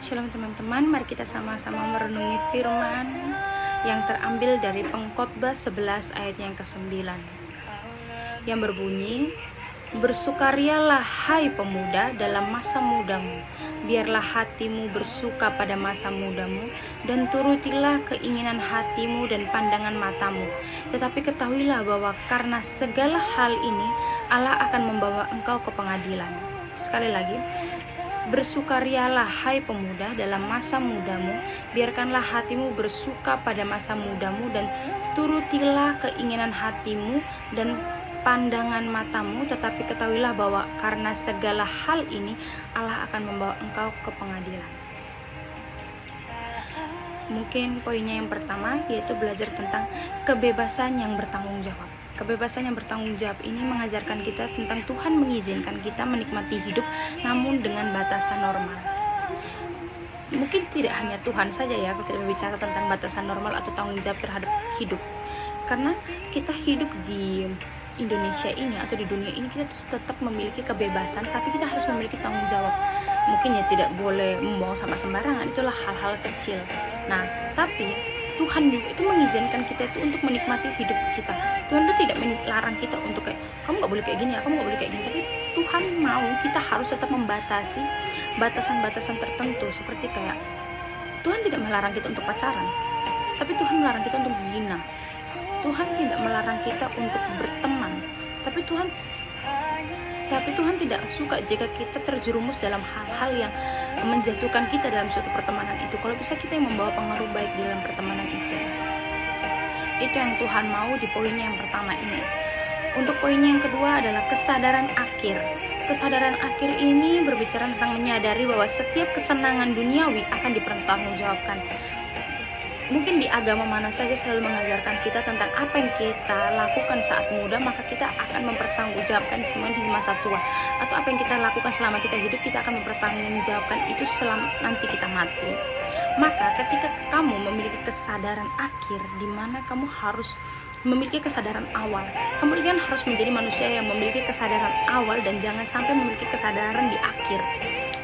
Shalom teman-teman, mari kita sama-sama merenungi firman yang terambil dari Pengkhotbah 11 ayat yang ke-9 yang berbunyi, "Bersukarialah hai pemuda dalam masa mudamu, biarlah hatimu bersuka pada masa mudamu, dan turutilah keinginan hatimu dan pandangan matamu. Tetapi ketahuilah bahwa karena segala hal ini Allah akan membawa engkau ke pengadilan." Sekali lagi, bersukarialah hai pemuda dalam masa mudamu, biarkanlah hatimu bersuka pada masa mudamu, dan turutilah keinginan hatimu dan pandangan matamu. Tetapi ketahuilah bahwa karena segala hal ini Allah akan membawa engkau ke pengadilan. Mungkin poinnya yang pertama yaitu belajar tentang kebebasan yang bertanggung jawab. Kebebasan yang bertanggung jawab ini mengajarkan kita tentang Tuhan mengizinkan kita menikmati hidup namun dengan batasan normal. Mungkin tidak hanya Tuhan saja ya kita berbicara tentang batasan normal atau tanggung jawab terhadap hidup. Karena kita hidup di Indonesia ini atau di dunia ini, kita tetap memiliki kebebasan, tapi kita harus memiliki tanggung jawab. Mungkin ya tidak boleh membuang sampah sembarangan, itulah hal-hal kecil. Nah, tapi Tuhan juga itu mengizinkan kita itu untuk menikmati hidup kita. Tuhan itu tidak melarang kita untuk kayak, kamu gak boleh kayak gini, kamu gak boleh kayak gini. Tapi Tuhan mau kita harus tetap membatasi batasan-batasan tertentu. Seperti kayak, Tuhan tidak melarang kita untuk pacaran, tapi Tuhan melarang kita untuk zina. Tuhan tidak melarang kita untuk berteman, tapi Tuhan tidak suka jika kita terjerumus dalam hal-hal yang menjatuhkan kita dalam suatu pertemanan itu. Kalau bisa kita yang membawa pengaruh baik di dalam pertemanan itu. Itu yang Tuhan mau di poinnya yang pertama ini. Untuk poinnya yang kedua adalah kesadaran akhir. Kesadaran akhir ini berbicara tentang menyadari bahwa setiap kesenangan duniawi akan dipertanggungjawabkan. Mungkin di agama mana saja selalu mengajarkan kita tentang apa yang kita lakukan saat muda, maka kita akan mempertanggungjawabkan semua di masa tua. Atau apa yang kita lakukan selama kita hidup, kita akan mempertanggungjawabkan itu selama nanti kita mati. Maka ketika kamu memiliki kesadaran akhir, di mana kamu harus memiliki kesadaran awal, kemudian harus menjadi manusia yang memiliki kesadaran awal dan jangan sampai memiliki kesadaran di akhir.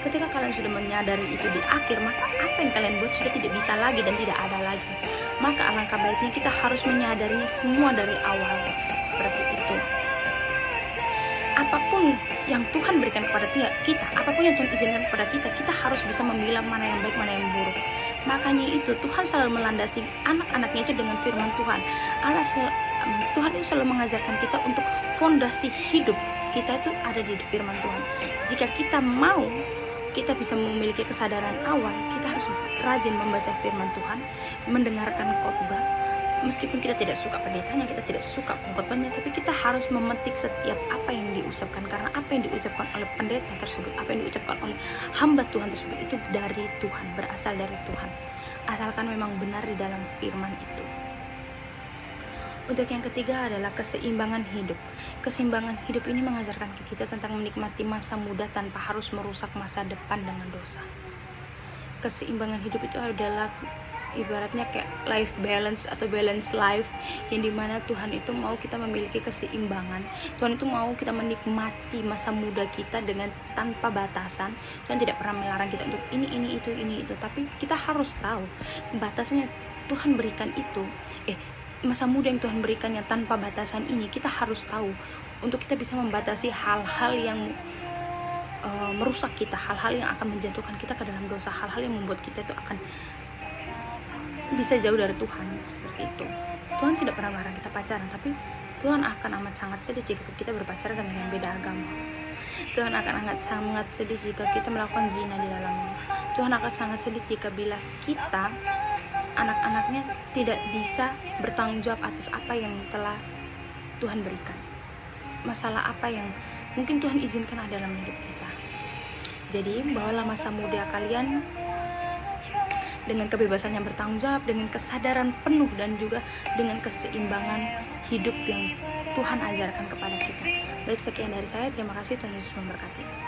Ketika kalian sudah menyadari itu di akhir, maka apa yang kalian buat sudah tidak bisa lagi dan tidak ada lagi. Maka alangkah baiknya kita harus menyadarinya semua dari awal. Seperti itu. Apapun yang Tuhan berikan kepada kita, apapun yang Tuhan izinkan kepada kita, kita harus bisa memilah mana yang baik, mana yang buruk. Makanya itu Tuhan selalu melandasi anak-anaknya itu dengan firman Tuhan. Tuhan itu selalu mengajarkan kita untuk fondasi hidup kita itu ada di firman Tuhan. Jika kita mau kita bisa memiliki kesadaran awal, kita harus rajin membaca firman Tuhan, mendengarkan khotbah. Meskipun kita tidak suka pendetanya, kita tidak suka pengkhotbahnya, tapi kita harus memetik setiap apa yang diucapkan. Karena apa yang diucapkan oleh pendeta tersebut, apa yang diucapkan oleh hamba Tuhan tersebut, itu dari Tuhan, berasal dari Tuhan. Asalkan memang benar di dalam firman itu. Untuk yang ketiga adalah keseimbangan hidup. Keseimbangan hidup ini mengajarkan kita tentang menikmati masa muda tanpa harus merusak masa depan dengan dosa. Keseimbangan hidup itu adalah ibaratnya kayak life balance atau balance life, yang dimana Tuhan itu mau kita memiliki keseimbangan. Tuhan itu mau kita menikmati masa muda kita dengan tanpa batasan. Tuhan tidak pernah melarang kita untuk ini itu. Tapi kita harus tahu batasnya Tuhan berikan itu. Masa muda yang Tuhan berikan yang tanpa batasan ini, kita harus tahu untuk kita bisa membatasi hal-hal yang merusak kita, hal-hal yang akan menjatuhkan kita ke dalam dosa, hal-hal yang membuat kita itu akan bisa jauh dari Tuhan. Seperti itu. Tuhan tidak pernah melarang kita pacaran, tapi Tuhan akan amat sangat sedih jika kita berpacaran dengan yang beda agama. Tuhan akan sangat sedih jika kita melakukan zina di dalamnya. Tuhan akan sangat sedih jika bila kita anak-anaknya tidak bisa bertanggung jawab atas apa yang telah Tuhan berikan. Masalah apa yang mungkin Tuhan izinkan ada dalam hidup kita. Jadi bawalah masa muda kalian dengan kebebasan yang bertanggung jawab, dengan kesadaran penuh, dan juga dengan keseimbangan hidup yang Tuhan ajarkan kepada kita. Baik, sekian dari saya. Terima kasih. Tuhan Yesus memberkati.